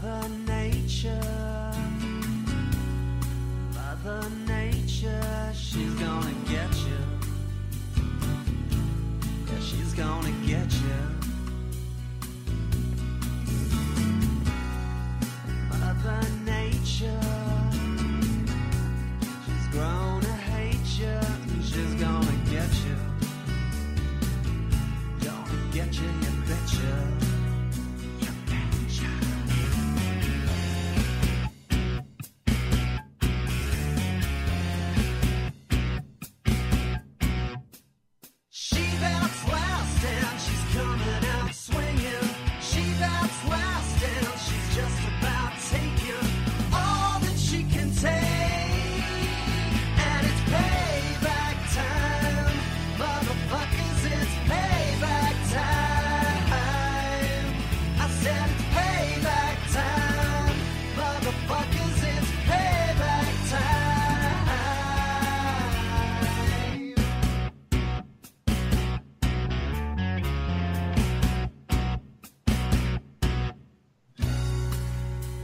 Mother Nature, Mother Nature, she's gonna get you. Yeah, she's gonna get you. Mother Nature, she's grown to hate you, and she's gonna get you. Gonna get you, you betcha.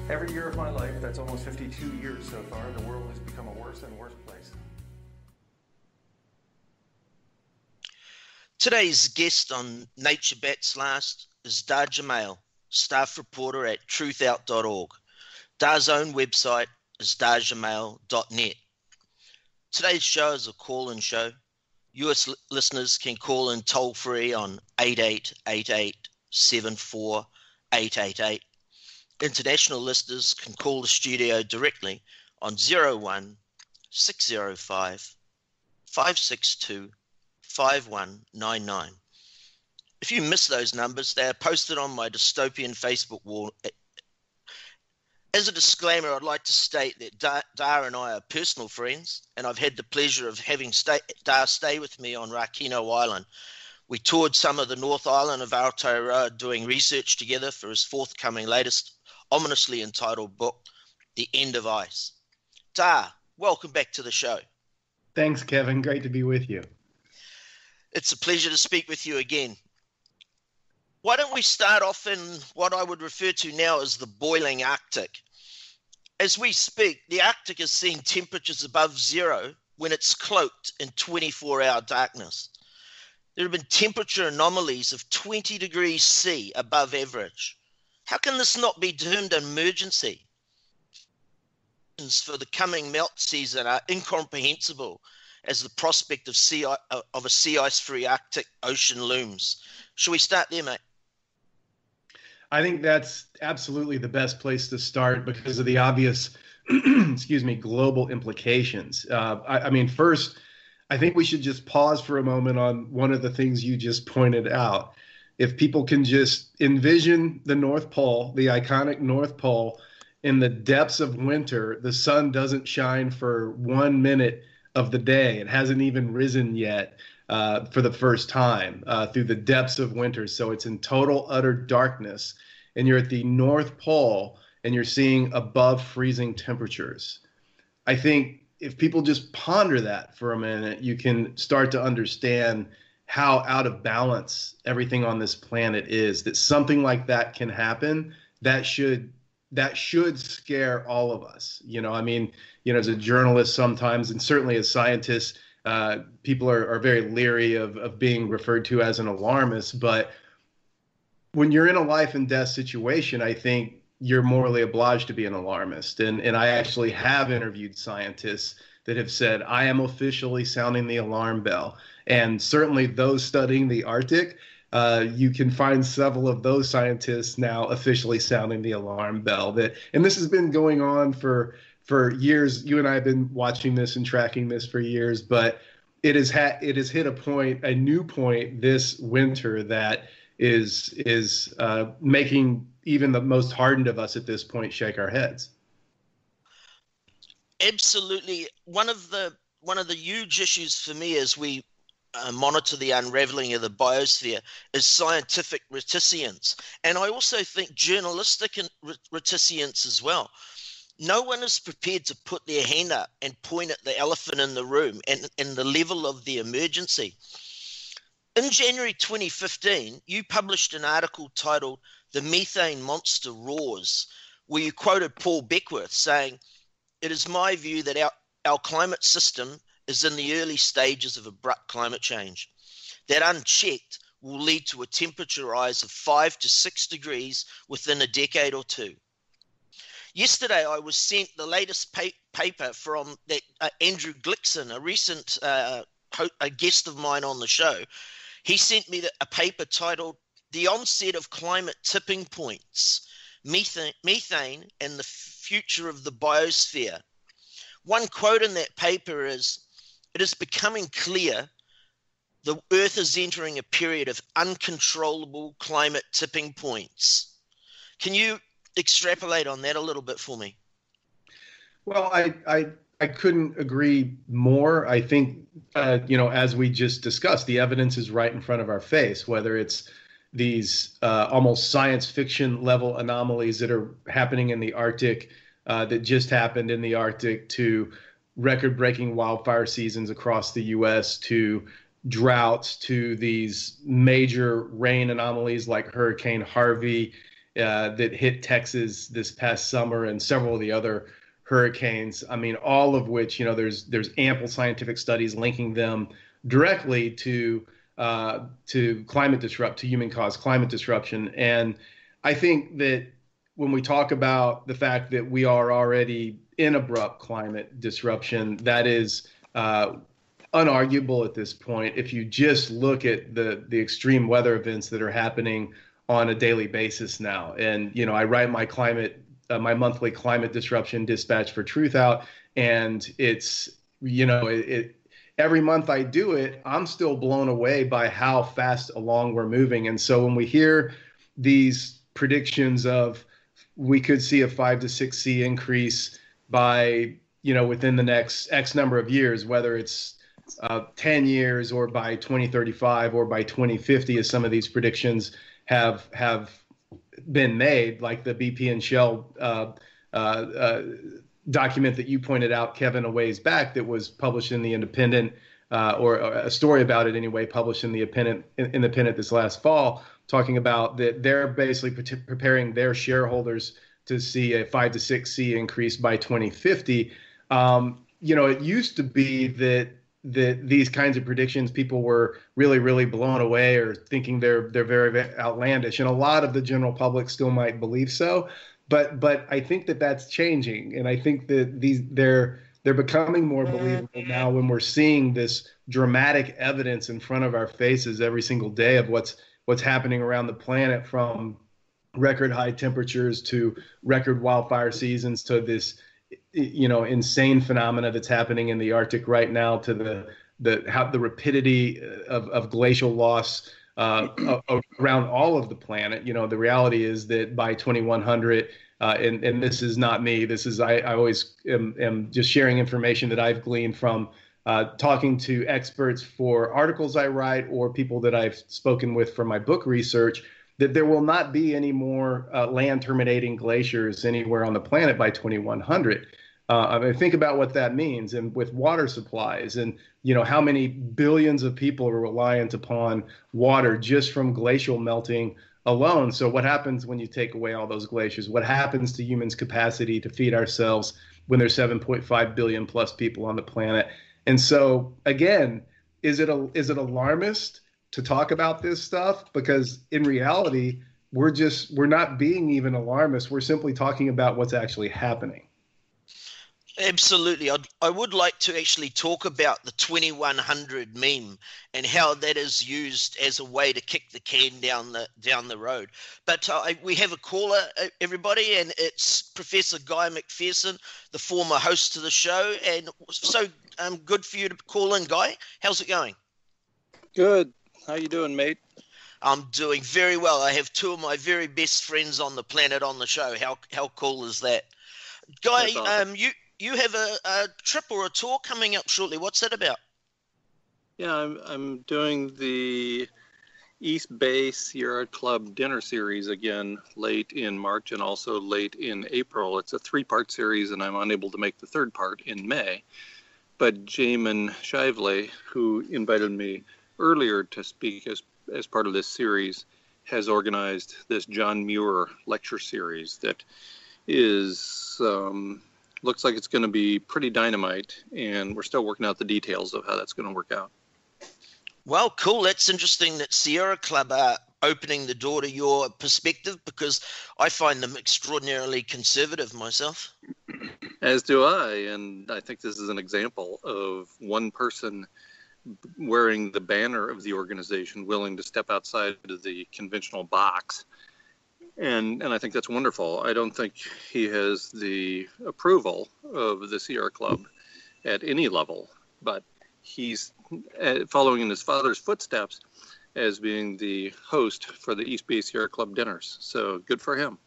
Every year of my life, that's almost 52 years so far, the world has become a worse and worse place. Today's guest on Nature Bats Last is Dahr Jamail, staff reporter at truthout.org. Dahr's own website is dahrjamail.net. Today's show is a call-in show. US listeners can call in toll-free on 8888 74 888. International listeners can call the studio directly on 01 605 562 5199. If you miss those numbers, they are posted on my dystopian Facebook wall. As a disclaimer, I'd like to state that Dahr and I are personal friends, and I've had the pleasure of having Dahr stay with me on Rakino Island. We toured some of the North Island of Aotearoa doing research together for his forthcoming latest ominously entitled book, The End of Ice. Dahr, welcome back to the show. Thanks, Kevin. Great to be with you. It's a pleasure to speak with you again. Why don't we start off in what I would refer to now as the boiling Arctic? As we speak, the Arctic has seen temperatures above zero when it's cloaked in 24-hour darkness. There have been temperature anomalies of 20 degrees C above average. How can this not be termed an emergency? For the coming melt season are incomprehensible as the prospect of a sea ice-free Arctic Ocean looms. Shall we start there, mate? I think that's absolutely the best place to start because of the obvious, global implications. First, I think we should just pause for a moment on one of the things you just pointed out. If people can just envision the North Pole, the iconic North Pole, in the depths of winter, the sun doesn't shine for 1 minute of the day. It hasn't even risen yet for the first time through the depths of winter. So it's in total, utter darkness. And you're at the North Pole and you're seeing above freezing temperatures. I think if people just ponder that for a minute, you can start to understand how out of balance everything on this planet is, that something like that can happen. That should scare all of us. As a journalist sometimes, and certainly as scientists, people are very leery of being referred to as an alarmist. But when you're in a life and death situation, I think you're morally obliged to be an alarmist. And I actually have interviewed scientists that have said, I am officially sounding the alarm bell. And certainly those studying the Arctic, you can find several of those scientists now officially sounding the alarm bell. And this has been going on for years. You and I have been watching this and tracking this for years, but it has hit a new point this winter that is making even the most hardened of us at this point shake our heads. Absolutely. One of the huge issues for me as we monitor the unraveling of the biosphere is scientific reticence. And I also think journalistic reticence as well. No one is prepared to put their hand up and point at the elephant in the room and the level of the emergency. In January 2015, you published an article titled "The Methane Monster Roars," where you quoted Paul Beckworth saying, "It is my view that our climate system is in the early stages of abrupt climate change. That unchecked will lead to a temperature rise of 5 to 6 degrees within a decade or two." Yesterday, I was sent the latest paper from that Andrew Glickson, a recent a guest of mine on the show. He sent me a paper titled "The Onset of Climate Tipping Points, Methane and the Future of the Biosphere." One quote in that paper is, "It is becoming clear the Earth is entering a period of uncontrollable climate tipping points." Can you extrapolate on that a little bit for me? Well, I couldn't agree more. I think, as we just discussed, the evidence is right in front of our face, whether it's these almost science fiction level anomalies that are happening in the Arctic, that just happened in the Arctic, to record-breaking wildfire seasons across the U.S., to droughts, to these major rain anomalies like Hurricane Harvey that hit Texas this past summer, and several of the other hurricanes. I mean, all of which, there's ample scientific studies linking them directly to human-caused climate disruption. And I think that when we talk about the fact that we are already in abrupt climate disruption, that is unarguable at this point. If you just look at the extreme weather events that are happening on a daily basis now. And, I write my monthly climate disruption dispatch for Truth Out, and it's, every month I do it, I'm still blown away by how fast along we're moving. And so when we hear these predictions of we could see a 5 to 6 C increase by, within the next X number of years, whether it's 10 years or by 2035 or by 2050, as some of these predictions have been made, like the BP and Shell document that you pointed out, Kevin, a ways back, that was published in the Independent, or a story about it anyway, published in the Independent this last fall, talking about that they're basically preparing their shareholders to see a 5 to 6 C increase by 2050. It used to be that these kinds of predictions, people were really, really blown away or thinking they're very, very outlandish. And a lot of the general public still might believe so. But I think that that's changing. And I think that they're becoming more believable now when we're seeing this dramatic evidence in front of our faces every single day of what's happening around the planet, from record high temperatures to record wildfire seasons to this insane phenomena that's happening in the Arctic right now, to the rapidity of glacial loss around all of the planet. The reality is that by 2100, and this is not me, I always am just sharing information that I've gleaned from talking to experts for articles I write or people that I've spoken with for my book research, that there will not be any more land terminating glaciers anywhere on the planet by 2100. Think about what that means, and with water supplies, and how many billions of people are reliant upon water just from glacial melting alone. So what happens when you take away all those glaciers? What happens to humans' capacity to feed ourselves when there's 7.5 billion plus people on the planet? And so again, is it alarmist to talk about this stuff? Because in reality, we're not being even alarmist. We're simply talking about what's actually happening. Absolutely. I would like to actually talk about the 2100 meme and how that is used as a way to kick the can down the road. But we have a caller, everybody, and it's Professor Guy McPherson, the former host of the show. And so good for you to call in, Guy. How's it going? Good. How you doing, mate? I'm doing very well. I have two of my very best friends on the planet on the show. How cool is that? Guy, awesome. You have a trip or a tour coming up shortly. What's that about? Yeah, I'm doing the East Bay Sierra Club dinner series again late in March and also late in April. It's a 3-part series, and I'm unable to make the third part in May. But Jamail Shively, who invited me earlier to speak as part of this series, has organized this John Muir lecture series that is looks like it's going to be pretty dynamite, and we're still working out the details of how that's going to work out. Well, cool. That's interesting that Sierra Club are opening the door to your perspective, because I find them extraordinarily conservative myself. As do I, and I think this is an example of one person wearing the banner of the organization willing to step outside of the conventional box. And I think that's wonderful. I don't think he has the approval of the Sierra Club at any level, but he's following in his father's footsteps as being the host for the East Bay Sierra Club dinners. So good for him.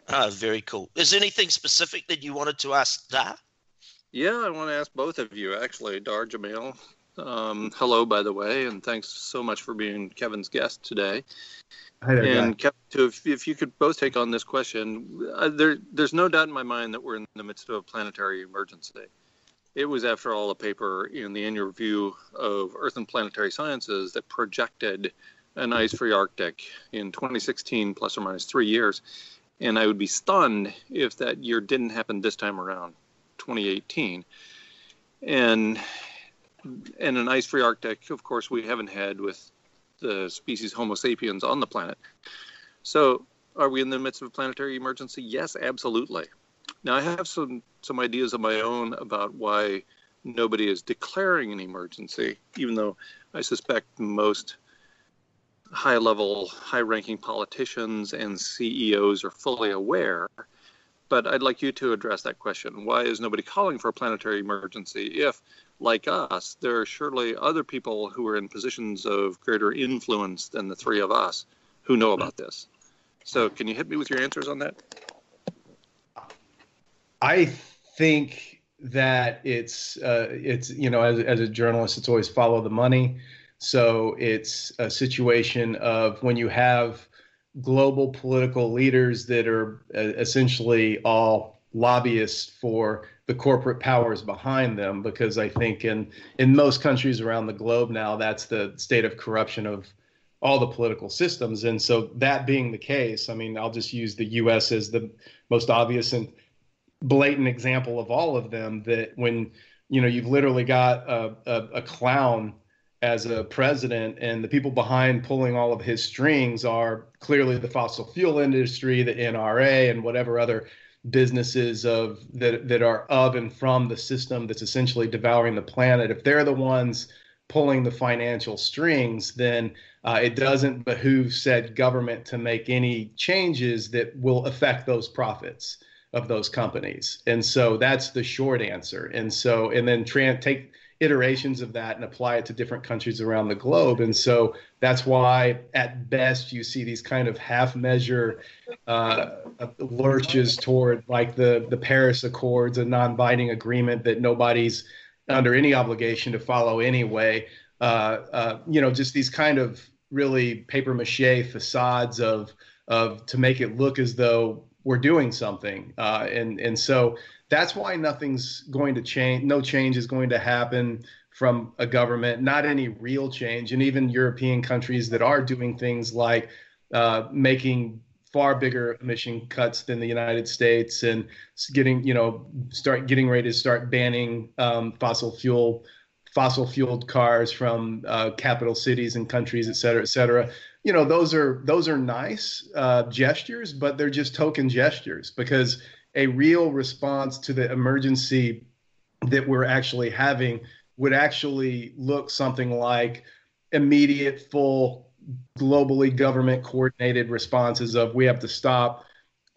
Ah, very cool. Is there anything specific that you wanted to ask Dahr? Yeah, I want to ask both of you, actually. Dahr, Jamail, hello, by the way, and thanks so much for being Kevin's guest today. Hi there, and Guy. Kevin, if you could both take on this question, there's no doubt in my mind that we're in the midst of a planetary emergency. It was, after all, a paper in the annual review of Earth and Planetary Sciences that projected an ice-free Arctic in 2016, plus or minus 3 years. And I would be stunned if that year didn't happen this time around, 2018. And an ice-free Arctic, of course, we haven't had with the species Homo sapiens on the planet. So are we in the midst of a planetary emergency? Yes, absolutely. Now, I have some ideas of my own about why nobody is declaring an emergency, even though I suspect most high-level, high-ranking politicians and CEOs are fully aware. But I'd like you to address that question. Why is nobody calling for a planetary emergency if, like us, there are surely other people who are in positions of greater influence than the three of us who know about this? So can you hit me with your answers on that? I think that it's you know, as a journalist, it's always follow the money. So it's a situation of when you have global political leaders that are essentially all lobbyists for the corporate powers behind them, because I think in most countries around the globe now, that's the state of corruption of all the political systems. And so that being the case, I mean, I'll just use the US as the most obvious and blatant example of all of them, that when, you know, you've literally got a clown as a president, and the people behind pulling all of his strings are clearly the fossil fuel industry, the NRA, and whatever other businesses that are of and from the system that's essentially devouring the planet. If they're the ones pulling the financial strings, then it doesn't behoove said government to make any changes that will affect those profits of those companies. And so that's the short answer. And so, and then take iterations of that and apply it to different countries around the globe. And so that's why at best you see these kind of half measure lurches toward like the Paris Accords, a non-binding agreement that nobody's under any obligation to follow anyway. You know, just these kind of really paper mache facades of to make it look as though we're doing something. And so that's why nothing's going to change. No change is going to happen from a government, not any real change. And even European countries that are doing things like making far bigger emission cuts than the United States and getting ready to start banning fossil fueled cars from capital cities and countries, et cetera, et cetera. You know, those are nice gestures, but they're just token gestures, because a real response to the emergency that we're actually having would actually look something like immediate, full, globally government coordinated responses of we have to stop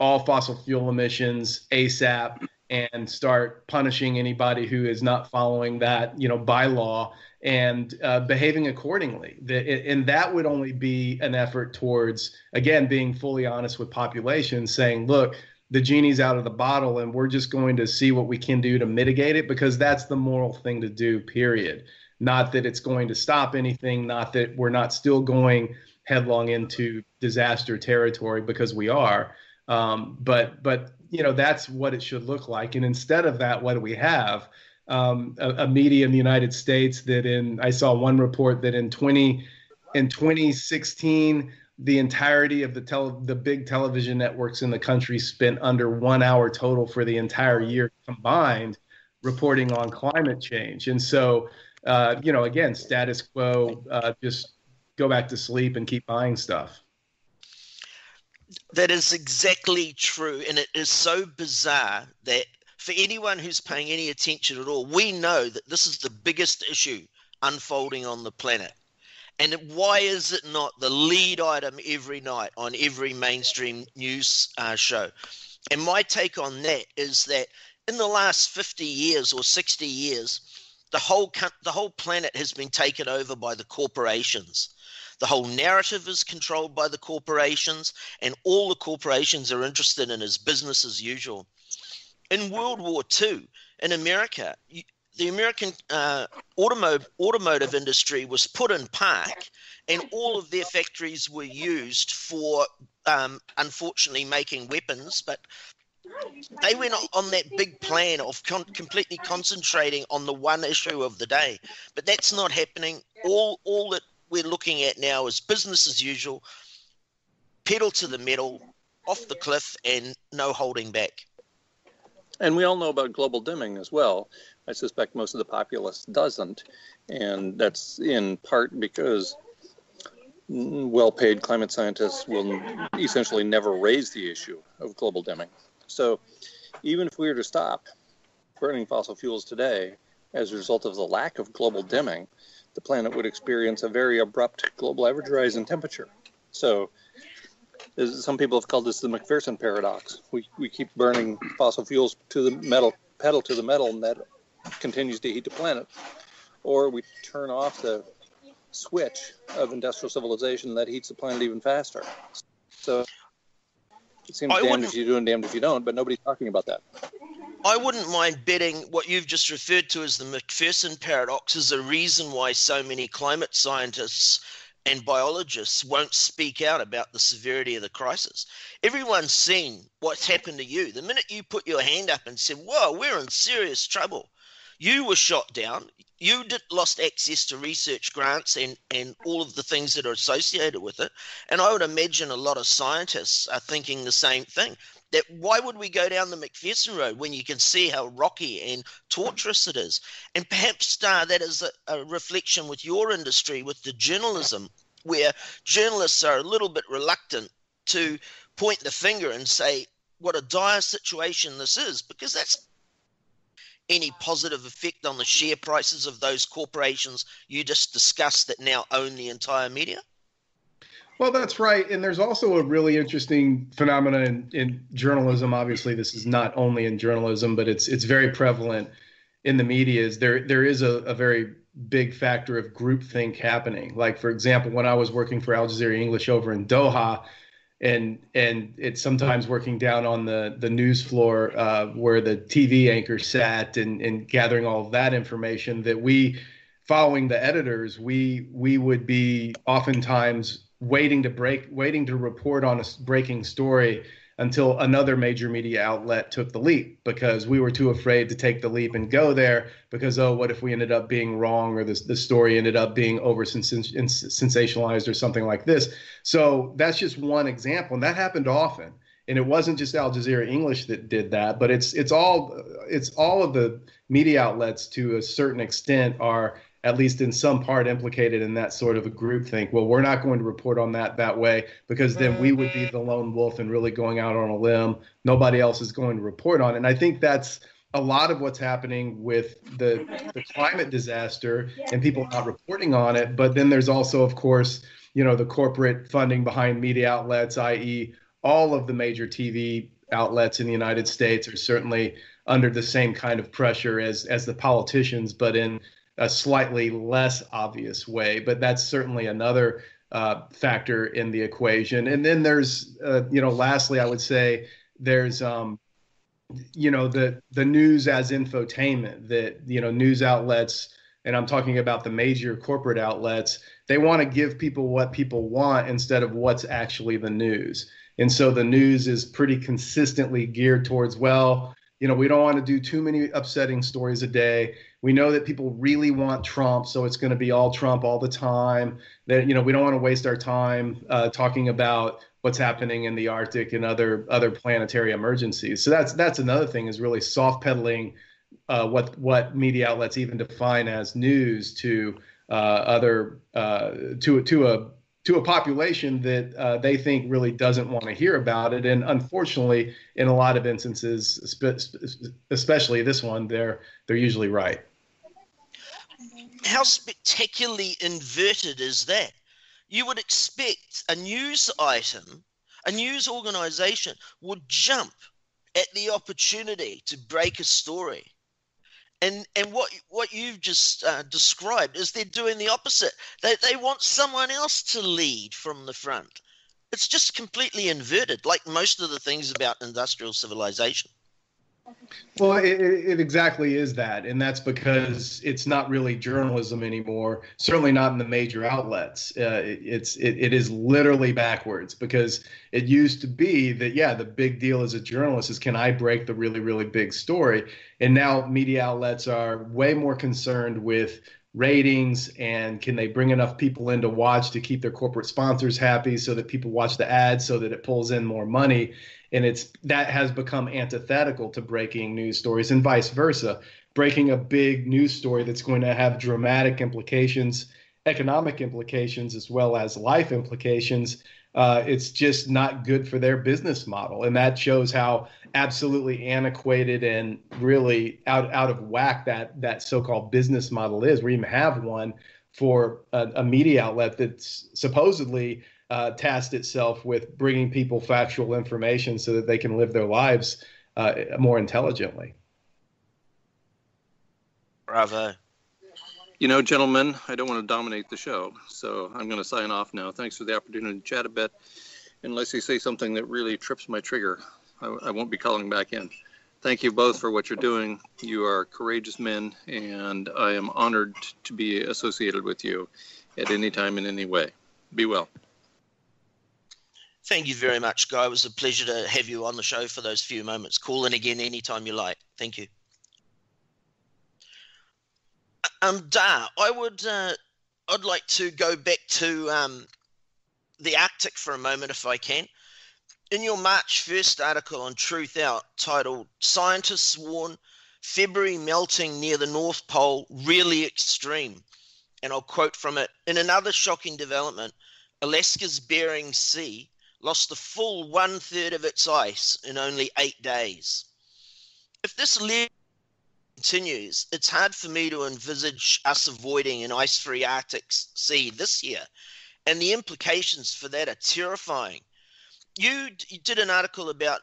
all fossil fuel emissions ASAP and start punishing anybody who is not following that, you know, by law, and behaving accordingly. And that would only be an effort towards, again, being fully honest with populations, saying, look, the genie's out of the bottle and we're just going to see what we can do to mitigate it, because that's the moral thing to do, period. Not that it's going to stop anything, not that we're not still going headlong into disaster territory, because we are. But you know, that's what it should look like. And instead of that, what do we have? A media in the United States that I saw one report that in 2016, the entirety of the big television networks in the country spent under 1 hour total for the entire year combined reporting on climate change. And so, again, status quo, just go back to sleep and keep buying stuff. That is exactly true. And it is so bizarre that for anyone who's paying any attention at all, we know that this is the biggest issue unfolding on the planet. And why is it not the lead item every night on every mainstream news show? And my take on that is that in the last 50 years or 60 years, the whole planet has been taken over by the corporations. The whole narrative is controlled by the corporations, and all the corporations are interested in is business as usual. In World War II, in America, the American automotive industry was put in park, and all of their factories were used for, unfortunately, making weapons. But they went on that big plan of completely concentrating on the one issue of the day. But that's not happening. All that we're looking at now is business as usual, pedal to the metal, off the cliff, and no holding back. And we all know about global dimming as well. I suspect most of the populace doesn't. And that's in part because well-paid climate scientists will essentially never raise the issue of global dimming. So even if we were to stop burning fossil fuels today as a result of the lack of global dimming, the planet would experience a very abrupt global average rise in temperature. So some people have called this the McPherson paradox. We keep burning fossil fuels to the metal, pedal to the metal, and that continues to heat the planet. Or we turn off the switch of industrial civilization that heats the planet even faster. So it seems damned if you do and damned if you don't, but nobody's talking about that. I wouldn't mind betting what you've just referred to as the McPherson paradox is a reason why so many climate scientists and biologists won't speak out about the severity of the crisis. Everyone's seen what's happened to you. The minute you put your hand up and said, whoa, we're in serious trouble, you were shot down. You lost access to research grants and all of the things that are associated with it. And I would imagine a lot of scientists are thinking the same thing. That why would we go down the McPherson road when you can see how rocky and torturous it is? And perhaps, Dahr, that is a reflection with your industry, with the journalism, where journalists are a little bit reluctant to point the finger and say what a dire situation this is, because that's any positive effect on the share prices of those corporations you just discussed that now own the entire media? Well, that's right. And there's also a really interesting phenomenon in journalism. Obviously, this is not only in journalism, but it's very prevalent in the media. Is there is a very big factor of groupthink happening. Like, for example, when I was working for Al Jazeera English over in Doha, and it's sometimes working down on the news floor where the TV anchor sat and gathering all of that information, that we, following the editors, we would be oftentimes waiting to report on a breaking story until another major media outlet took the leap, because we were too afraid to take the leap and go there because, oh, what if we ended up being wrong, or the story ended up being over sensationalized or something like this. So that's just one example, and that happened often. And it wasn't just Al Jazeera English that did that, but it's all of the media outlets to a certain extent are at least in some part implicated in that sort of a groupthink. Well, we're not going to report on that way, because then we would be the lone wolf and really going out on a limb. Nobody else is going to report on it. And I think that's a lot of what's happening with the climate disaster and people not reporting on it. But then there's also, of course, the corporate funding behind media outlets, i.e. all of the major TV outlets in the United States are certainly under the same kind of pressure as the politicians, but in a slightly less obvious way. But that's certainly another factor in the equation. And then there's, lastly, I would say there's, the news as infotainment, that, news outlets, and I'm talking about the major corporate outlets, they want to give people what people want instead of what's actually the news. And so the news is pretty consistently geared towards, well, we don't want to do too many upsetting stories a day. We know that people really want Trump, so it's going to be all Trump all the time. That, we don't want to waste our time talking about what's happening in the Arctic and other planetary emergencies. So that's another thing, is really soft pedaling what media outlets even define as news to to a population that they think really doesn't want to hear about it. And unfortunately, in a lot of instances, especially this one, they're usually right. How spectacularly inverted is that? You would expect a news item, a news organization would jump at the opportunity to break a story. And what you've just described is they're doing the opposite. They want someone else to lead from the front. It's just completely inverted, like most of the things about industrial civilization. Well, it exactly is that, and that's because it's not really journalism anymore. Certainly not in the major outlets. It is literally backwards, because it used to be that, yeah, the big deal as a journalist is, can I break the really, really big story? And now media outlets are way more concerned with ratings and can they bring enough people in to watch to keep their corporate sponsors happy, so that people watch the ads, so that it pulls in more money. And that has become antithetical to breaking news stories, and vice versa. Breaking a big news story that's going to have dramatic implications, economic implications, as well as life implications, it's just not good for their business model. And that shows how absolutely antiquated and really out of whack that so-called business model is. We even have one for a media outlet that's supposedly tasked itself with bringing people factual information so that they can live their lives more intelligently. Bravo. Gentlemen, I don't want to dominate the show, so I'm going to sign off now. Thanks for the opportunity to chat a bit. Unless you say something that really trips my trigger, I won't be calling back in. Thank you both for what you're doing. You are courageous men, and I am honored to be associated with you at any time in any way. Be well. Thank you very much, Guy. It was a pleasure to have you on the show for those few moments. Call in again anytime you like. Thank you. Dahr, I'd like to go back to the Arctic for a moment, if I can. In your March 1st article on Truth Out, titled "Scientists Warn February Melting Near the North Pole Really Extreme," and I'll quote from it, "In another shocking development, Alaska's Bering Sea lost the full 1/3 of its ice in only 8 days. If this level continues, it's hard for me to envisage us avoiding an ice-free Arctic Sea this year, and the implications for that are terrifying." You did an article about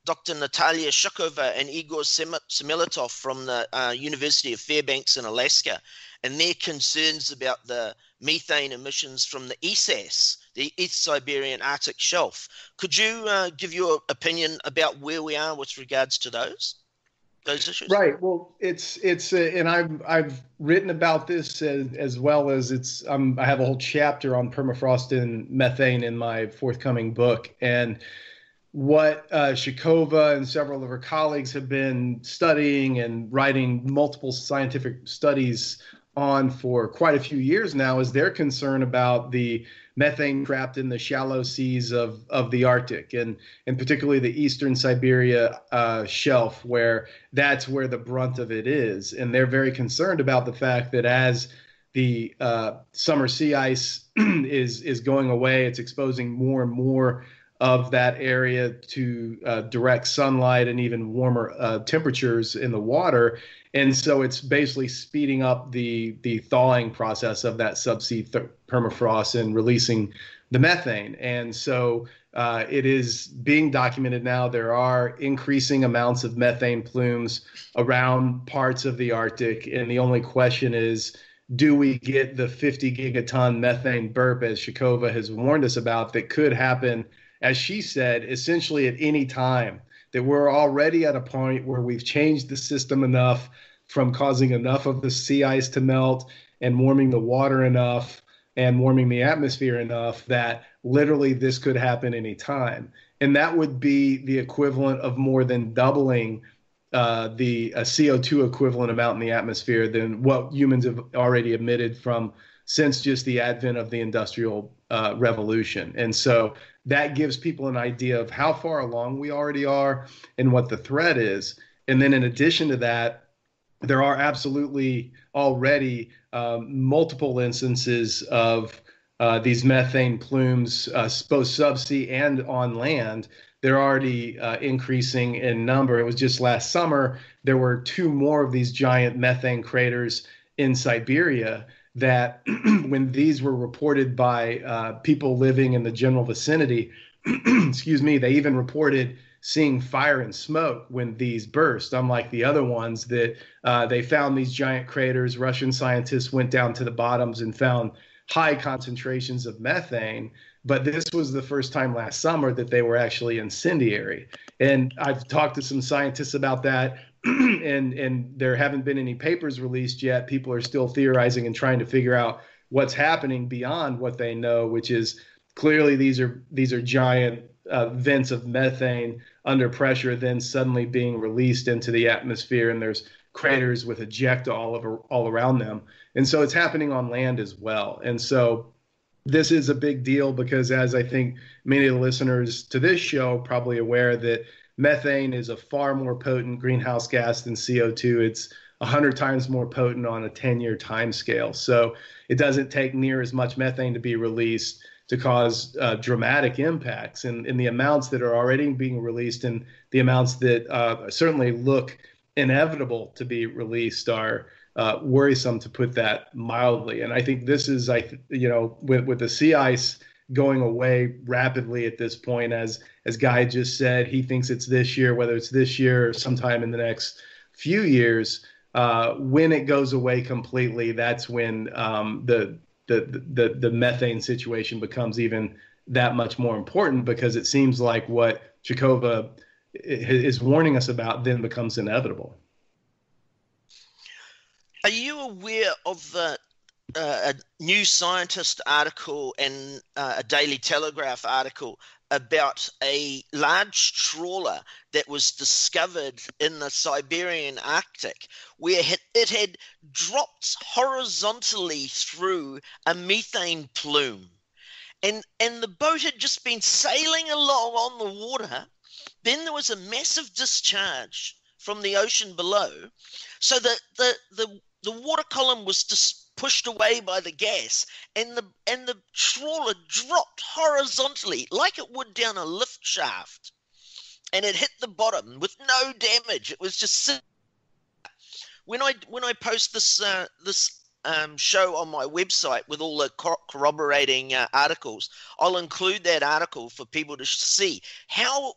Dr. Natalia Shukova and Igor Semiletov from the University of Fairbanks in Alaska, and their concerns about the methane emissions from the ESAS, the East Siberian Arctic Shelf. Could you give your opinion about where we are with regards to those issues? Right. Well, it's and I've written about this as well as I have a whole chapter on permafrost and methane in my forthcoming book. And what Shukova and several of her colleagues have been studying and writing multiple scientific studies on for quite a few years now is their concern about the methane trapped in the shallow seas of the Arctic, and particularly the eastern Siberia shelf, where that's where the brunt of it is. And they're very concerned about the fact that as the summer sea ice is going away, it's exposing more and more of that area to direct sunlight and even warmer temperatures in the water. And so it's basically speeding up the thawing process of that subsea permafrost and releasing the methane. And so it is being documented now. There are increasing amounts of methane plumes around parts of the Arctic. And the only question is, do we get the 50 gigaton methane burp, as Shukova has warned us about, that could happen, as she said, essentially at any time? That we're already at a point where we've changed the system enough from causing enough of the sea ice to melt and warming the water enough and warming the atmosphere enough that literally this could happen any time. And that would be the equivalent of more than doubling the CO2 equivalent amount in the atmosphere than what humans have already emitted from since just the advent of the Industrial Revolution. And so that gives people an idea of how far along we already are and what the threat is. And then in addition to that, there are absolutely already multiple instances of these methane plumes, both subsea and on land. They're already increasing in number. It was just last summer, there were 2 more of these giant methane craters in Siberia that when these were reported by people living in the general vicinity, excuse me, they even reported seeing fire and smoke when these burst, unlike the other ones that they found these giant craters. Russian scientists went down to the bottoms and found high concentrations of methane. But this was the first time last summer that they were actually incendiary. And I've talked to some scientists about that, and there haven't been any papers released yet. People are still theorizing and trying to figure out what's happening beyond what they know, which is clearly these are giant vents of methane under pressure, then suddenly being released into the atmosphere, and there's craters with ejecta all around them. And so it's happening on land as well. And so this is a big deal because, as I think many of the listeners to this show are probably aware, that methane is a far more potent greenhouse gas than CO2. It's 100 times more potent on a 10-year time scale. So it doesn't take near as much methane to be released to cause dramatic impacts. And the amounts that are already being released and the amounts that certainly look inevitable to be released are worrisome, to put that mildly. And I think this is, with the sea ice going away rapidly at this point, as Guy just said, he thinks it's this year, whether it's this year or sometime in the next few years. When it goes away completely, that's when the methane situation becomes even that much more important, because it seems like what Chikova is warning us about then becomes inevitable. Are you aware of the a New Scientist article and a Daily Telegraph article about a large trawler that was discovered in the Siberian Arctic, where it had dropped horizontally through a methane plume, and the boat had just been sailing along on the water. Then there was a massive discharge from the ocean below, so that the water column was just pushed away by the gas, and the trawler dropped horizontally like it would down a lift shaft, and it hit the bottom with no damage. It was just sitting. When I post this show on my website with all the corroborating articles, I'll include that article for people to see how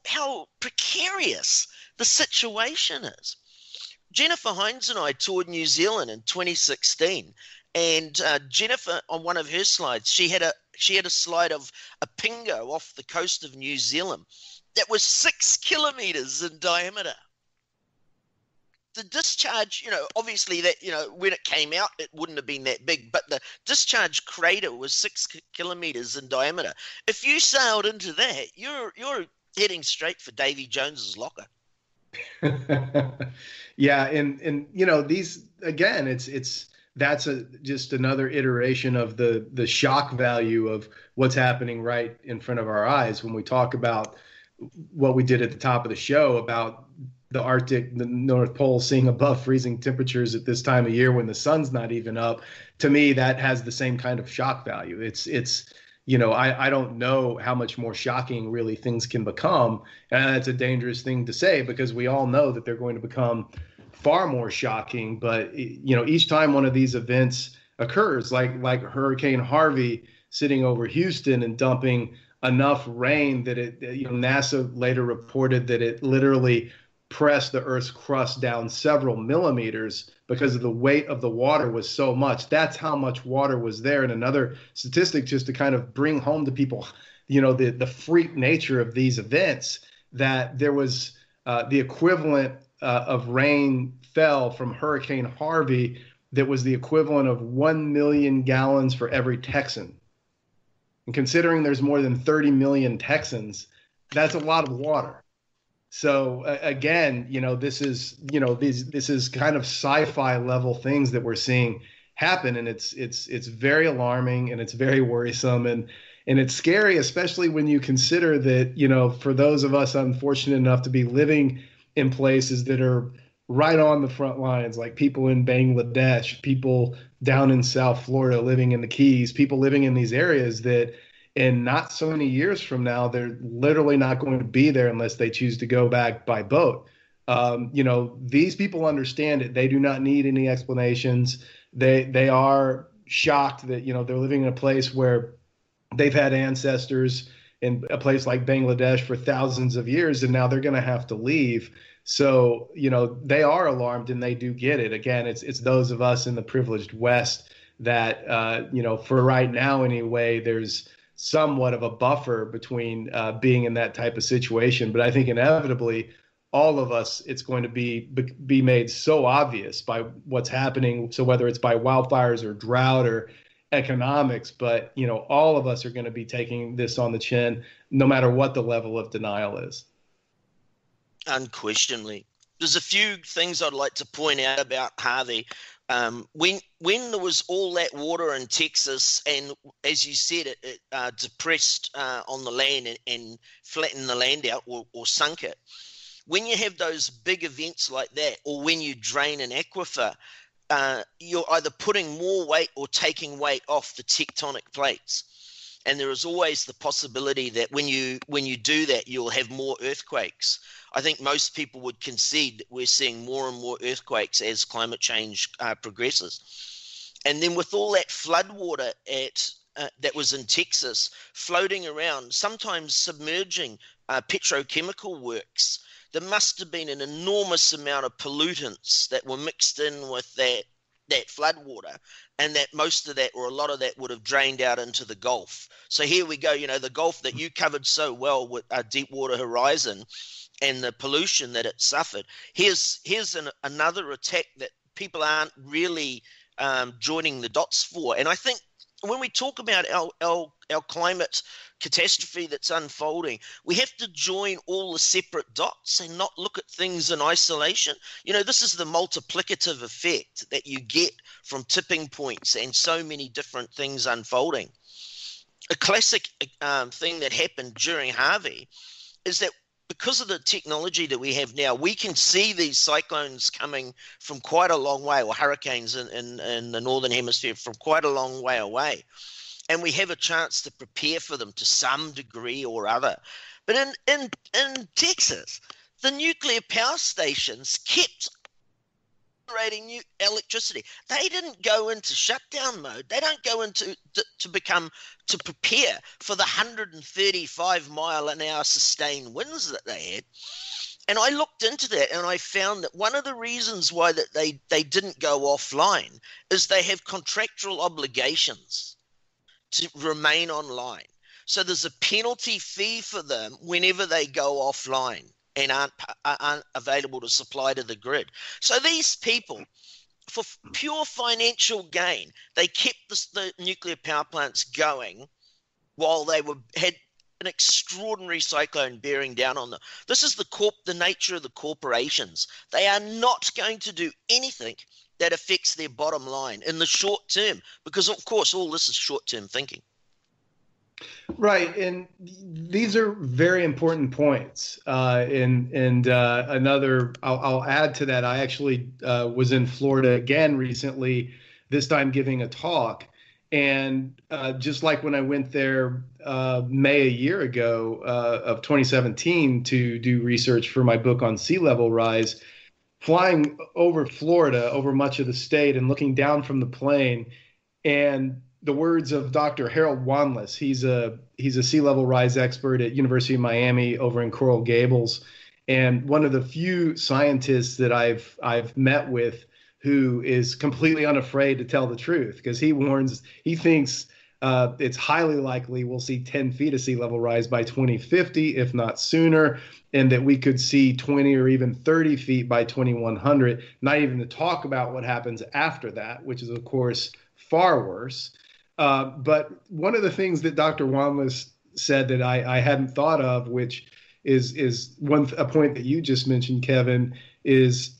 precarious the situation is. Jennifer Hines and I toured New Zealand in 2016, and Jennifer, on one of her slides, she had a slide of a pingo off the coast of New Zealand that was 6 kilometers in diameter. The discharge, obviously that, when it came out, it wouldn't have been that big, but the discharge crater was 6 kilometers in diameter. If you sailed into that, you're heading straight for Davy Jones's locker. Yeah, and these, again, that's just another iteration of the shock value of what's happening right in front of our eyes when we talk about what we did at the top of the show about the Arctic, the North Pole seeing above freezing temperatures at this time of year when the sun's not even up. To me, that has the same kind of shock value. It's I don't know how much more shocking really things can become. And that's a dangerous thing to say, because we all know that they're going to become far more shocking. But, each time one of these events occurs, like Hurricane Harvey sitting over Houston and dumping enough rain that NASA later reported that it literally pressed the Earth's crust down several millimeters because of the weight of the water was so much. That's how much water was there. And another statistic, just to kind of bring home to people, the freak nature of these events, that there was the equivalent of rain fell from Hurricane Harvey that was the equivalent of 1 million gallons for every Texan. And considering there's more than 30 million Texans, That's a lot of water. So again, this is this is kind of sci-fi level things that we're seeing happen, and it's very alarming and it's very worrisome, and it's scary, especially when you consider that for those of us unfortunate enough to be living in places that are right on the front lines, like people in Bangladesh, people down in South Florida living in the Keys, people living in these areas that in not so many years from now, they're literally not going to be there unless they choose to go back by boat. These people understand it. They do not need any explanations. They are shocked that, they're living in a place where they've had ancestors in a place like Bangladesh for thousands of years, and now they're going to have to leave. So, they are alarmed and they do get it. Again, it's those of us in the privileged West that, for right now anyway, there's somewhat of a buffer between being in that type of situation. But I think inevitably, all of us, it's going to be made so obvious by what's happening. So whether it's by wildfires or drought or economics, but all of us are going to be taking this on the chin, no matter what the level of denial is. Unquestionably. There's a few things I'd like to point out about Harvey. When there was all that water in Texas, and as you said, it depressed on the land and flattened the land out or sunk it. When you have those big events like that, or when you drain an aquifer, you're either putting more weight or taking weight off the tectonic plates. And there is always the possibility that when you do that, you'll have more earthquakes. I think most people would concede that we're seeing more and more earthquakes as climate change progresses. And then with all that flood water that was in Texas floating around, sometimes submerging petrochemical works, there must have been an enormous amount of pollutants that were mixed in with that flood water, and that most of that, or a lot of that, would have drained out into the Gulf. So here we go, the Gulf that you covered so well with Deepwater Horizon and the pollution that it suffered. Here's another attack that people aren't really joining the dots for. And I think when we talk about our climate catastrophe that's unfolding, we have to join all the separate dots and not look at things in isolation. This is the multiplicative effect that you get from tipping points and so many different things unfolding. A classic thing that happened during Harvey is that because of the technology that we have now, we can see these cyclones coming from quite a long way, or hurricanes in the Northern Hemisphere from quite a long way away. And we have a chance to prepare for them to some degree or other. But in Texas, the nuclear power stations kept generating new electricity. They didn't go into shutdown mode. They don't go into to prepare for the 135-mile-an-hour sustained winds that they had. And I looked into that, and I found that one of the reasons why that they didn't go offline is they have contractual obligations to remain online. So there's a penalty fee for them whenever they go offline and aren't available to supply to the grid. So these people, for pure financial gain, they kept the nuclear power plants going while they had an extraordinary cyclone bearing down on them. This is the nature of the corporations. They are not going to do anything that affects their bottom line in the short term, because of course all this is short-term thinking. Right, and these are very important points. Another, I'll add to that. I actually was in Florida again recently, this time giving a talk, and just like when I went there May a year ago of 2017 to do research for my book on sea level rise, flying over Florida, over much of the state, and looking down from the plane, and the words of Dr. Harold Wanless. He's a sea level rise expert at University of Miami over in Coral Gables, and one of the few scientists that I've met with who is completely unafraid to tell the truth, because he thinks it's highly likely we'll see 10 feet of sea level rise by 2050, if not sooner, and that we could see 20 or even 30 feet by 2100, not even to talk about what happens after that, which is, of course, far worse. But one of the things that Dr. Wanless said that I hadn't thought of, which is a point that you just mentioned, Kevin, is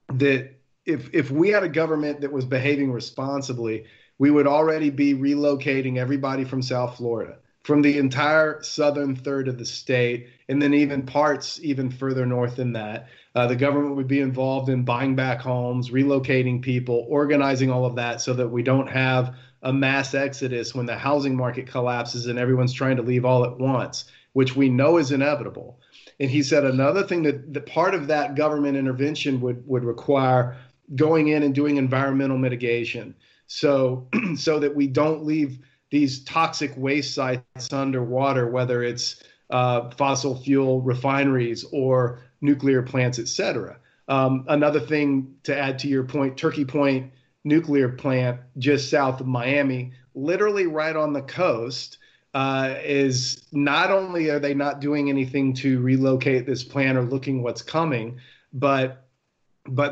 that if we had a government that was behaving responsibly, we would already be relocating everybody from South Florida, from the entire southern third of the state, and then even parts even further north than that. The government would be involved in buying back homes, relocating people, organizing all of that so that we don't have a mass exodus when the housing market collapses and everyone's trying to leave all at once, which we know is inevitable. And he said another thing that the part of that government intervention would require going in and doing environmental mitigation, so that we don't leave these toxic waste sites underwater, whether it's fossil fuel refineries or nuclear plants, et cetera. Another thing to add to your point, Turkey Point nuclear plant just south of Miami, literally right on the coast, is not only are they not doing anything to relocate this plant or looking what's coming, but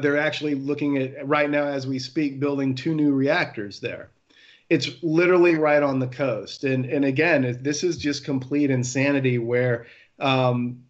they're actually looking at, right now as we speak, building 2 new reactors there. It's literally right on the coast. And again, this is just complete insanity where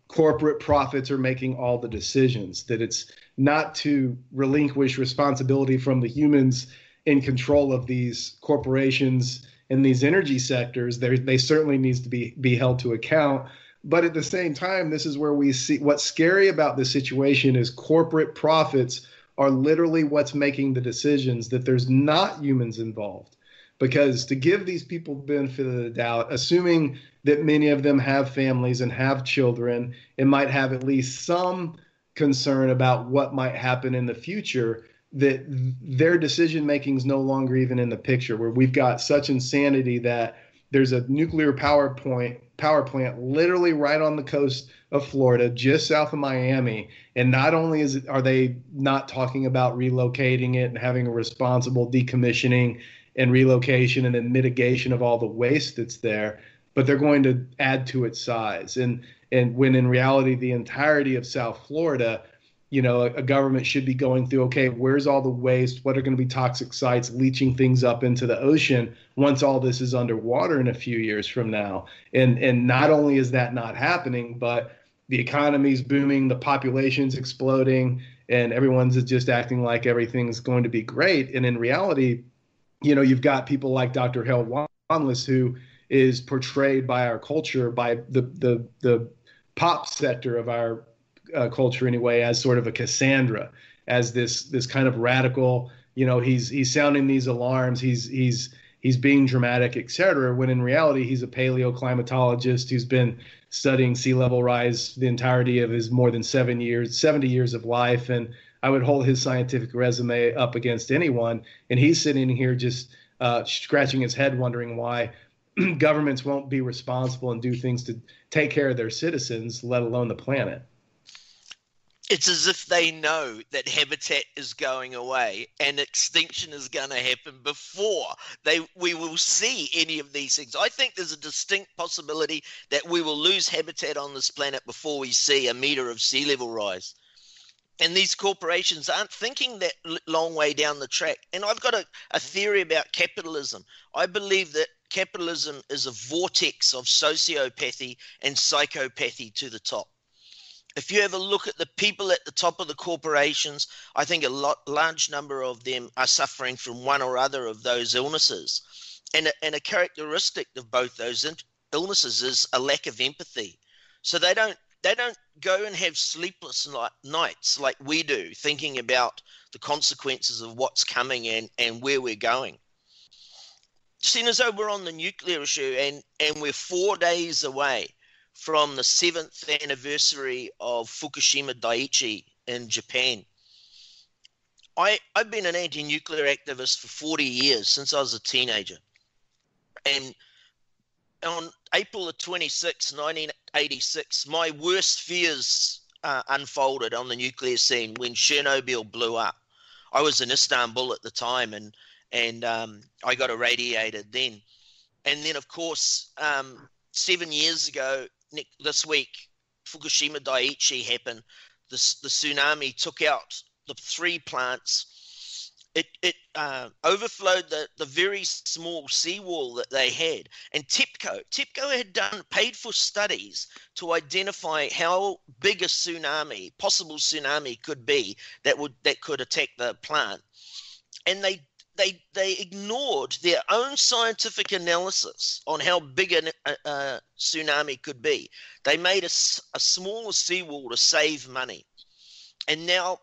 corporate profits are making all the decisions, that it's not to relinquish responsibility from the humans in control of these corporations and these energy sectors. They certainly needs to be held to account. But at the same time, this is where we see what's scary about this situation is corporate profits are literally what's making the decisions, that there's not humans involved. Because to give these people benefit of the doubt, assuming that many of them have families and have children and might have at least some concern about what might happen in the future, that their decision making is no longer even in the picture, where we've got such insanity that there's a nuclear power plant literally right on the coast of Florida, just south of Miami. And not only are they not talking about relocating it and having a responsible decommissioning and relocation and then mitigation of all the waste that's there, but they're going to add to its size. And when in reality, the entirety of South Florida, a government should be going through, okay, where's all the waste? What are going to be toxic sites, leaching things up into the ocean once all this is underwater in a few years from now? And not only is that not happening, but the economy's booming, the population's exploding, and everyone's just acting like everything's going to be great. And in reality, you've got people like Dr. Hale Wanless, who is portrayed by our culture, by the pop sector of our culture anyway, as sort of a Cassandra, as this kind of radical. He's sounding these alarms. He's being dramatic, et cetera. When in reality, he's a paleoclimatologist who's been studying sea level rise the entirety of his more than 70 years of life. And I would hold his scientific resume up against anyone. And he's sitting here just scratching his head, wondering why governments won't be responsible and do things to take care of their citizens, let alone the planet. It's as if they know that habitat is going away and extinction is going to happen before we will see any of these things. I think there's a distinct possibility that we will lose habitat on this planet before we see a meter of sea level rise. And these corporations aren't thinking that long way down the track. And I've got a theory about capitalism. I believe that capitalism is a vortex of sociopathy and psychopathy to the top. If you have a look at the people at the top of the corporations, I think a large number of them are suffering from one or other of those illnesses. And a characteristic of both those illnesses is a lack of empathy. So they don't go and have sleepless nights like we do, thinking about the consequences of what's coming and where we're going. Seeing as though we're on the nuclear issue and we're 4 days away from the 7th anniversary of Fukushima Daiichi in Japan. I've been an anti-nuclear activist for 40 years, since I was a teenager. And on April the 26th, 1986, my worst fears unfolded on the nuclear scene when Chernobyl blew up. I was in Istanbul at the time, and I got irradiated then. And then, of course, 7 years ago, this week, Fukushima Daiichi happened. The tsunami took out the 3 plants, it overflowed the very small seawall that they had. And TIPCO had paid for studies to identify how big a possible tsunami could be that could attack the plant. And they ignored their own scientific analysis on how big a tsunami could be. They made a smaller seawall to save money. And now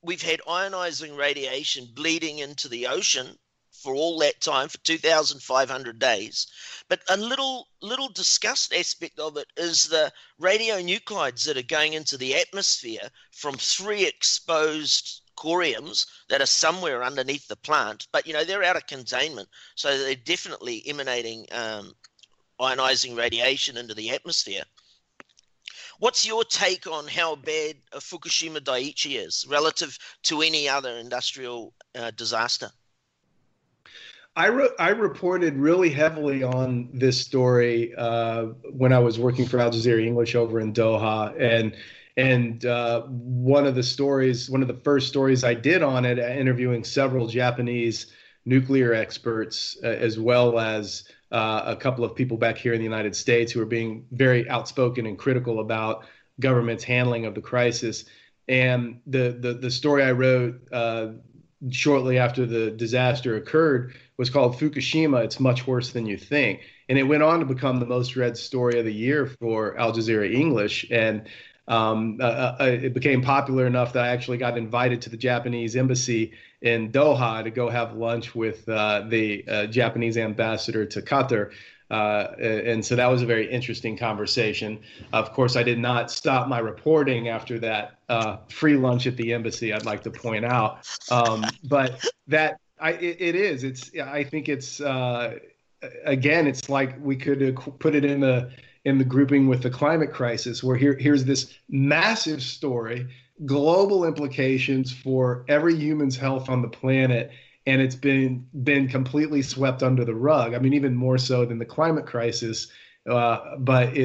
we've had ionizing radiation bleeding into the ocean for all that time, for 2,500 days. But a little discussed aspect of it is the radionuclides that are going into the atmosphere from 3 exposed coriums that are somewhere underneath the plant, but they're out of containment, so they're definitely emanating ionizing radiation into the atmosphere. What's your take on how bad Fukushima Daiichi is relative to any other industrial disaster? I reported really heavily on this story when I was working for Al Jazeera English over in Doha, and one of the first stories I did on it, interviewing several Japanese nuclear experts, as well as a couple of people back here in the United States who are being very outspoken and critical about government's handling of the crisis. And the story I wrote shortly after the disaster occurred was called Fukushima, It's Much Worse Than You Think. And it went on to become the most read story of the year for Al Jazeera English. And it became popular enough that I actually got invited to the Japanese embassy in Doha to go have lunch with the Japanese ambassador to Qatar. And so that was a very interesting conversation. Of course, I did not stop my reporting after that free lunch at the embassy, I'd like to point out. But I think it's, again, it's like we could put it in the grouping with the climate crisis, where here's this massive story, global implications for every human's health on the planet, and it's been completely swept under the rug. I mean, even more so than the climate crisis. But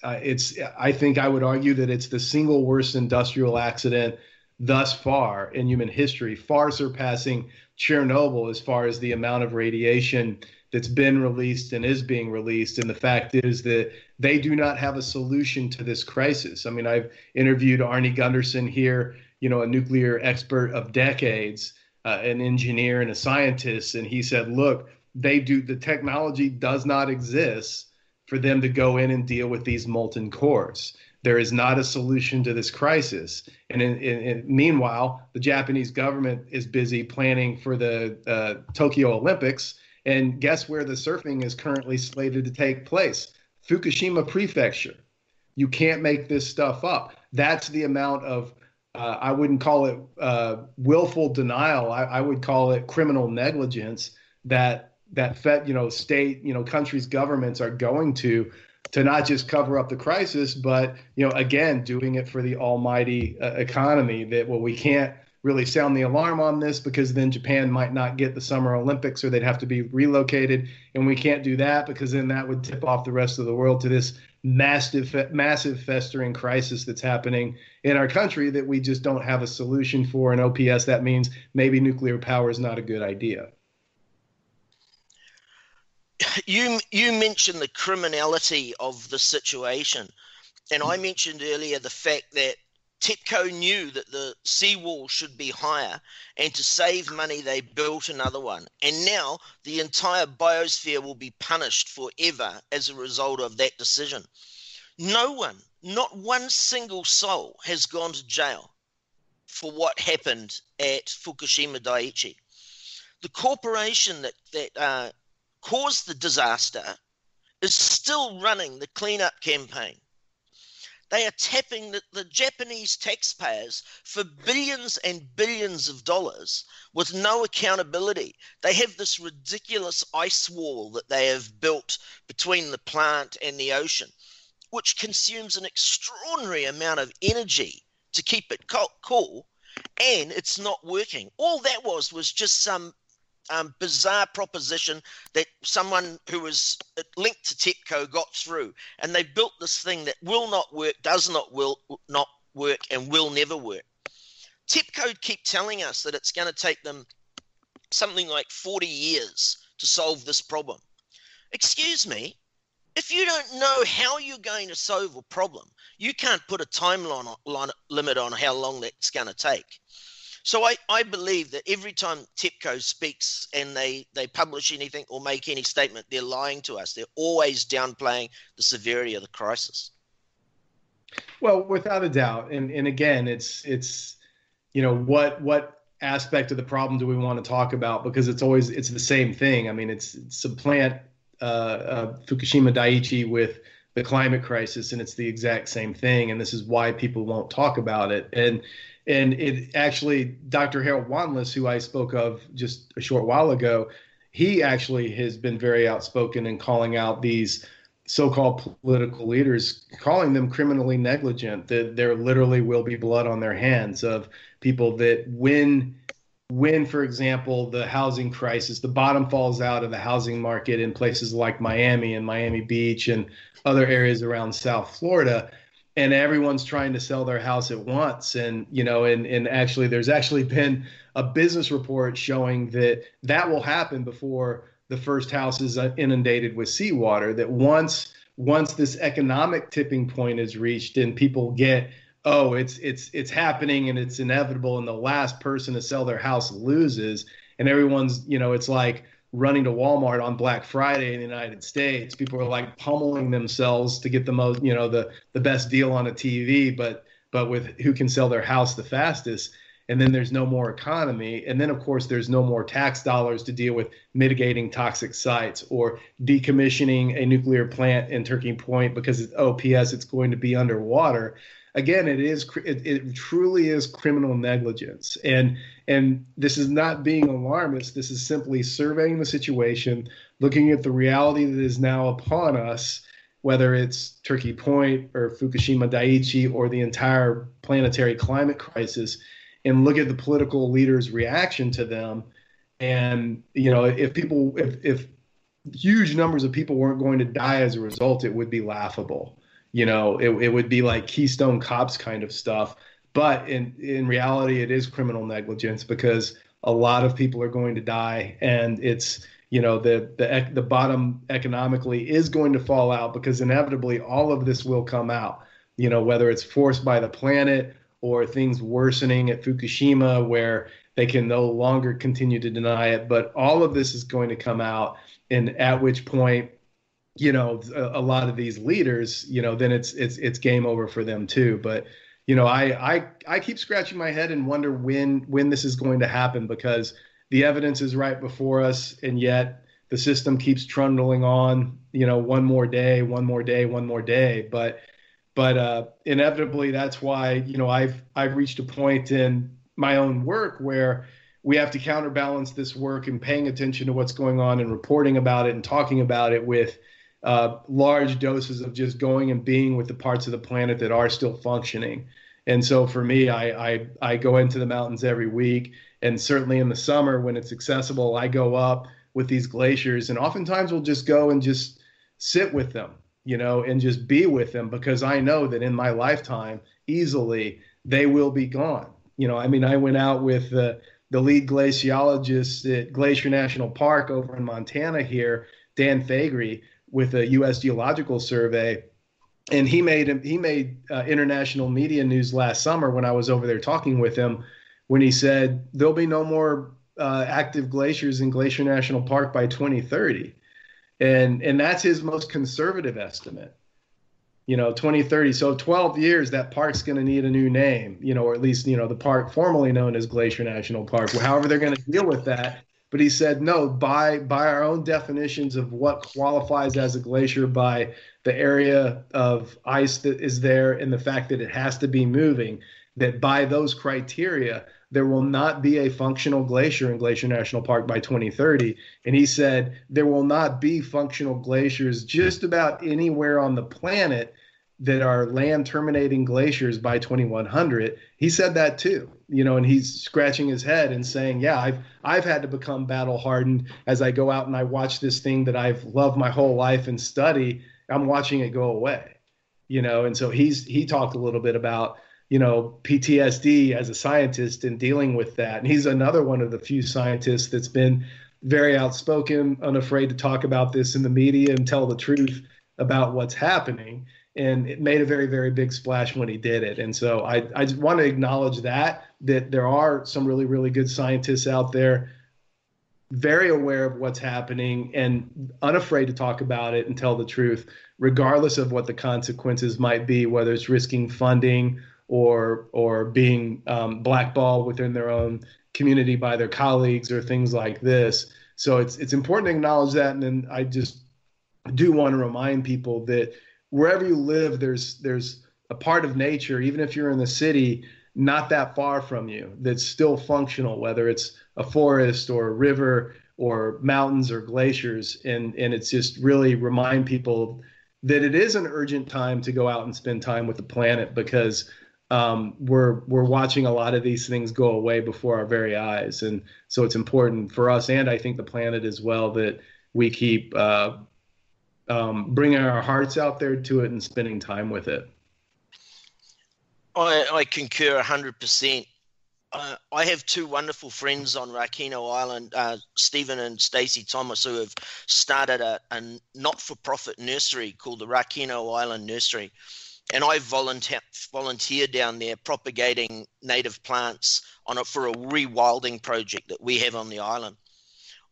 I think I would argue that it's the single worst industrial accident thus far in human history, far surpassing Chernobyl as far as the amount of radiation that's been released and is being released. And the fact is that they do not have a solution to this crisis. I mean, I've interviewed Arnie Gunderson here, a nuclear expert of decades, an engineer and a scientist. And he said, look, the technology does not exist for them to go in and deal with these molten cores. There is not a solution to this crisis. And meanwhile, the Japanese government is busy planning for the Tokyo Olympics. And guess where the surfing is currently slated to take place? Fukushima Prefecture. You can't make this stuff up. That's the amount of, I wouldn't call it willful denial. I would call it criminal negligence that state, countries' governments are going to not just cover up the crisis, but, again, doing it for the almighty economy. That, well, we can't really sound the alarm on this because then Japan might not get the Summer Olympics, or they'd have to be relocated. And we can't do that because then that would tip off the rest of the world to this massive festering crisis that's happening in our country that we just don't have a solution for. And OPS, that means maybe nuclear power is not a good idea. You mentioned the criminality of the situation. And I mentioned earlier the fact that TEPCO knew that the seawall should be higher, and to save money, they built another one. And now the entire biosphere will be punished forever as a result of that decision. No one, not one single soul, has gone to jail for what happened at Fukushima Daiichi. The corporation that caused the disaster is still running the cleanup campaign. They are tapping the Japanese taxpayers for billions and billions of dollars with no accountability. They have this ridiculous ice wall that they have built between the plant and the ocean, which consumes an extraordinary amount of energy to keep it cool, and it's not working. All that was just some bizarre proposition that someone who was linked to TEPCO got through, and they built this thing that will not work, does not work, and will never work. TEPCO keep telling us that it's going to take them something like 40 years to solve this problem. Excuse me, if you don't know how you're going to solve a problem, you can't put a limit on how long that's going to take. So I believe that every time TEPCO speaks and they publish anything or make any statement, they're lying to us. They're always downplaying the severity of the crisis. Well, without a doubt. And again, it's what aspect of the problem do we want to talk about? Because it's the same thing. I mean, it's supplant Fukushima Daiichi with the climate crisis, and it's the exact same thing. And this is why people won't talk about it. And it actually, Dr. Harold Wanless, who I spoke of just a short while ago, he actually has been very outspoken in calling out these so-called political leaders, calling them criminally negligent, that there literally will be blood on their hands of people that when, for example, the housing crisis, the bottom falls out of the housing market in places like Miami and Miami Beach and other areas around South Florida, and everyone's trying to sell their house at once. And, and actually there's actually been a business report showing that will happen before the first house is inundated with seawater, that once this economic tipping point is reached and people get, oh, it's happening and it's inevitable, and the last person to sell their house loses, and everyone's, it's like running to Walmart on Black Friday in the United States. People are like pummeling themselves to get the most, the best deal on a TV, but with who can sell their house the fastest. And then there's no more economy. And then, of course, there's no more tax dollars to deal with mitigating toxic sites or decommissioning a nuclear plant in Turkey Point because, P.S., it's going to be underwater. Again, it truly is criminal negligence. And this is not being alarmist. This is simply surveying the situation, looking at the reality that is now upon us, whether it's Turkey Point or Fukushima Daiichi or the entire planetary climate crisis, and look at the political leaders' reaction to them. And, if huge numbers of people weren't going to die as a result, it would be laughable. It would be like Keystone Cops kind of stuff. But in reality, it is criminal negligence because a lot of people are going to die. And it's, the bottom economically is going to fall out because inevitably all of this will come out, whether it's forced by the planet or things worsening at Fukushima where they can no longer continue to deny it. But all of this is going to come out, and at which point, a lot of these leaders, then it's game over for them too. But, I keep scratching my head and wonder when this is going to happen, because the evidence is right before us, and yet the system keeps trundling on, one more day. But inevitably, that's why, I've reached a point in my own work where we have to counterbalance this work and paying attention to what's going on and reporting about it and talking about it with large doses of just going and being with the parts of the planet that are still functioning. And so for me, I go into the mountains every week, and certainly in the summer when it's accessible, I go up with these glaciers, and oftentimes we'll just go and just sit with them, and just be with them, because I know that in my lifetime, easily, they will be gone. I went out with the lead glaciologist at Glacier National Park over in Montana here, Dan Faegre, with a U.S. Geological Survey. And he made international media news last summer when I was over there talking with him, when he said there'll be no more active glaciers in Glacier National Park by 2030. And that's his most conservative estimate, 2030. So 12 years, that park's going to need a new name, or at least, the park formerly known as Glacier National Park, however they're going to deal with that. But he said, no, by our own definitions of what qualifies as a glacier, by the area of ice that is there and the fact that it has to be moving, that by those criteria, there will not be a functional glacier in Glacier National Park by 2030. And he said there will not be functional glaciers just about anywhere on the planet that are land terminating glaciers by 2100. He said that too, and he's scratching his head and saying, yeah, I've had to become battle hardened as I go out and I watch this thing that I've loved my whole life and study. I'm watching it go away, and so he talked a little bit about PTSD as a scientist and dealing with that. And he's another one of the few scientists that's been very outspoken, unafraid to talk about this in the media and tell the truth about what's happening. And it made a very, very big splash when he did it. And so I just want to acknowledge that there are some really, really good scientists out there, very aware of what's happening and unafraid to talk about it and tell the truth, regardless of what the consequences might be, whether it's risking funding or being blackballed within their own community by their colleagues or things like this. So it's important to acknowledge that. And then I just do want to remind people that wherever you live, there's a part of nature, even if you're in the city, not that far from you, that's still functional, whether it's a forest or a river or mountains or glaciers. And it's just really remind people that it is an urgent time to go out and spend time with the planet, because we're watching a lot of these things go away before our very eyes. And so it's important for us, and I think the planet as well, that we keep bringing our hearts out there to it and spending time with it. I concur 100%. I have two wonderful friends on Rakino Island, Stephen and Stacey Thomas, who have started a not-for-profit nursery called the Rakino Island Nursery. And I volunteer down there propagating native plants for a rewilding project that we have on the island.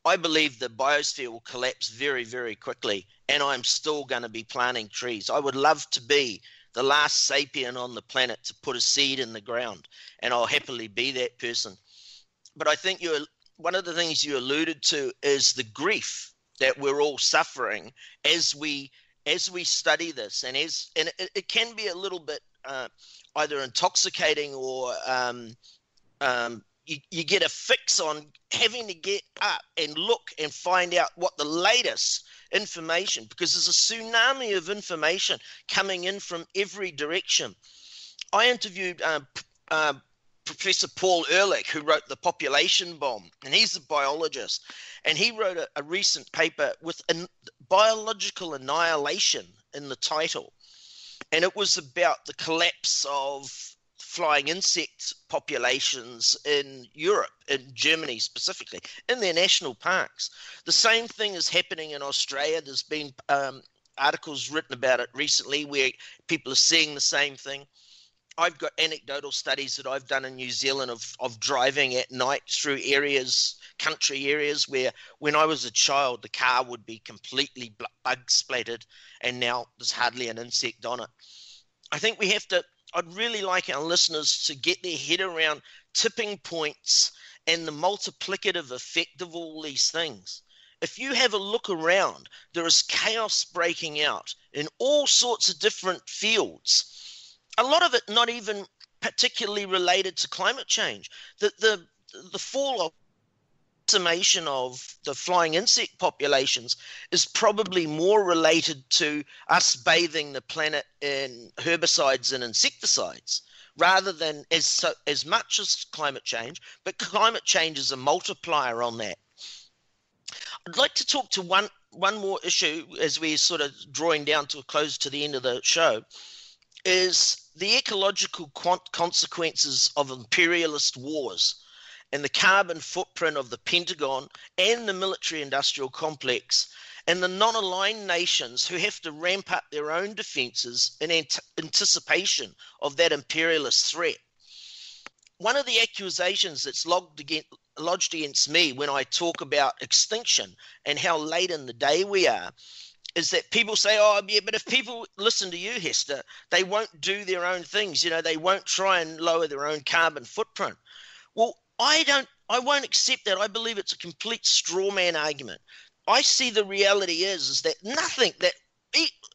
I believe the biosphere will collapse very, very quickly, and I'm still going to be planting trees. I would love to be the last sapien on the planet to put a seed in the ground, and I'll happily be that person. But I think one of the things you alluded to is the grief that we're all suffering as we study this, and it can be a little bit either intoxicating or you get a fix on having to get up and look and find out what the latest information, because there's a tsunami of information coming in from every direction. I interviewed Professor Paul Ehrlich, who wrote The Population Bomb, and he's a biologist, and he wrote a recent paper with biological annihilation in the title, and it was about the collapse of flying insect populations in Europe, in Germany specifically, in their national parks. The same thing is happening in Australia. There's been articles written about it recently where people are seeing the same thing. I've got anecdotal studies that I've done in New Zealand of driving at night through country areas where when I was a child, the car would be completely bug splattered, and now there's hardly an insect on it. I think I'd really like our listeners to get their head around tipping points and the multiplicative effect of all these things. If you have a look around, there is chaos breaking out in all sorts of different fields. A lot of it not even particularly related to climate change. The fall of decimation of the flying insect populations is probably more related to us bathing the planet in herbicides and insecticides rather than as much as climate change, but climate change is a multiplier on that. I'd like to talk to one more issue as we're sort of drawing down to a close to the end of the show, is the ecological consequences of imperialist wars and the carbon footprint of the Pentagon and the military-industrial complex and the non-aligned nations who have to ramp up their own defenses in anticipation of that imperialist threat. One of the accusations that's lodged against me when I talk about extinction and how late in the day we are is that people say, oh, yeah, but if people listen to you, Hester, they won't do their own things. They won't try and lower their own carbon footprint. Well, I won't accept that. I believe it's a complete straw man argument. I see the reality is that nothing that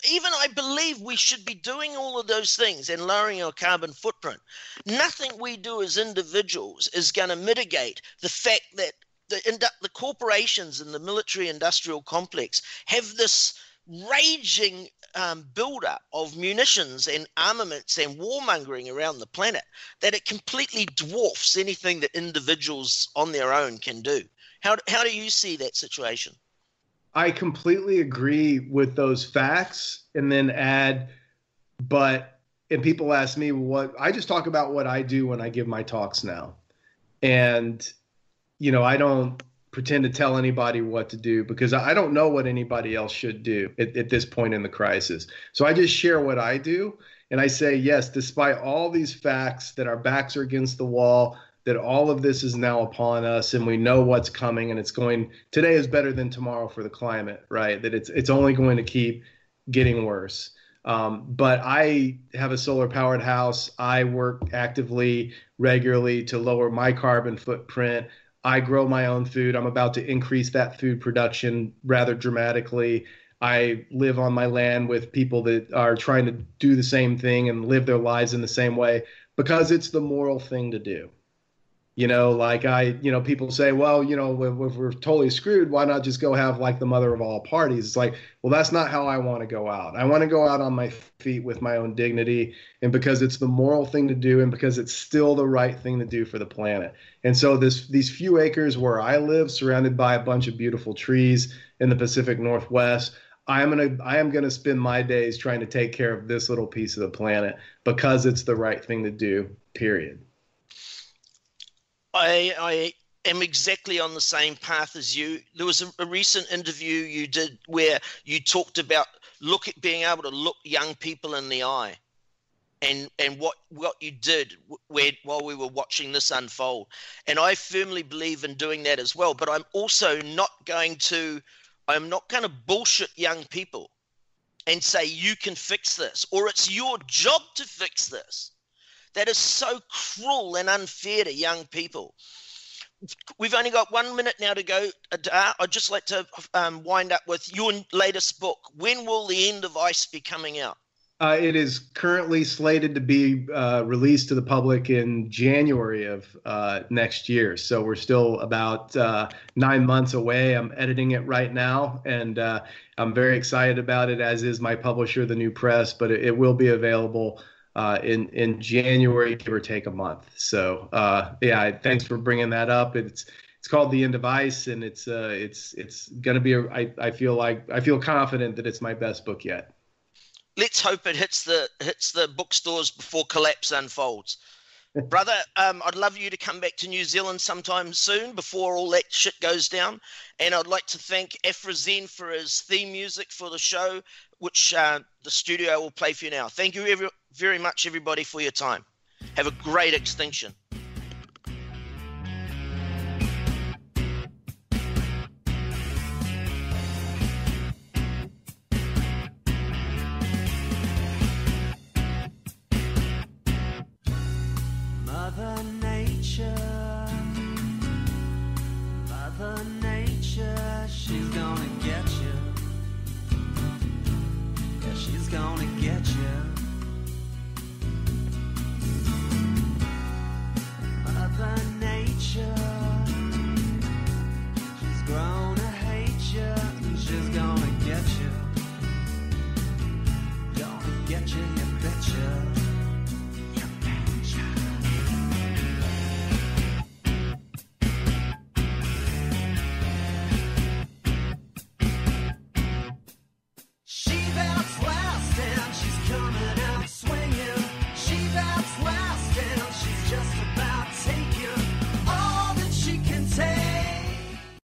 even I believe we should be doing all of those things and lowering our carbon footprint. Nothing we do as individuals is going to mitigate the fact that the corporations and the military industrial complex have this raging buildup of munitions and armaments and warmongering around the planet that it completely dwarfs anything that individuals on their own can do. How do you see that situation? I completely agree with those facts, and then add, but and people ask me what I just talk about what I do when I give my talks now. And, I don't pretend to tell anybody what to do because I don't know what anybody else should do at this point in the crisis. So I just share what I do. And I say, yes, despite all these facts that our backs are against the wall, that all of this is now upon us and we know what's coming and today is better than tomorrow for the climate, right? That it's only going to keep getting worse. But I have a solar powered house. I work actively, regularly to lower my carbon footprint. I grow my own food. I'm about to increase that food production rather dramatically. I live on my land with people that are trying to do the same thing and live their lives in the same way because it's the moral thing to do. People say, well, if we're totally screwed, why not just go have like the mother of all parties? It's like, well, that's not how I want to go out. I want to go out on my feet with my own dignity and because it's the moral thing to do and because it's still the right thing to do for the planet. And so these few acres where I live, surrounded by a bunch of beautiful trees in the Pacific Northwest, I am gonna spend my days trying to take care of this little piece of the planet because it's the right thing to do, period. I am exactly on the same path as you. There was a recent interview you did where you talked about being able to look young people in the eye and what you did while we were watching this unfold. And I firmly believe in doing that as well. But I'm also not going to bullshit young people and say you can fix this or it's your job to fix this. That is so cruel and unfair to young people. We've only got 1 minute now to go. I'd just like to wind up with your latest book. When will The End of Ice be coming out? It is currently slated to be released to the public in January of next year. So we're still about 9 months away. I'm editing it right now, and I'm very excited about it, as is my publisher, The New Press, but it will be available in January, give or take a month. So thanks for bringing that up. It's called The End of Ice, and it's going to be I feel confident that it's my best book yet. Let's hope it hits the bookstores before collapse unfolds. Brother, I'd love you to come back to New Zealand sometime soon before all that shit goes down. And I'd like to thank Afrazen for his theme music for the show, which the studio will play for you now. Thank you very much, everybody, for your time. Have a great extinction. Mother Nature, she's gonna get you. Yeah, she's gonna get you.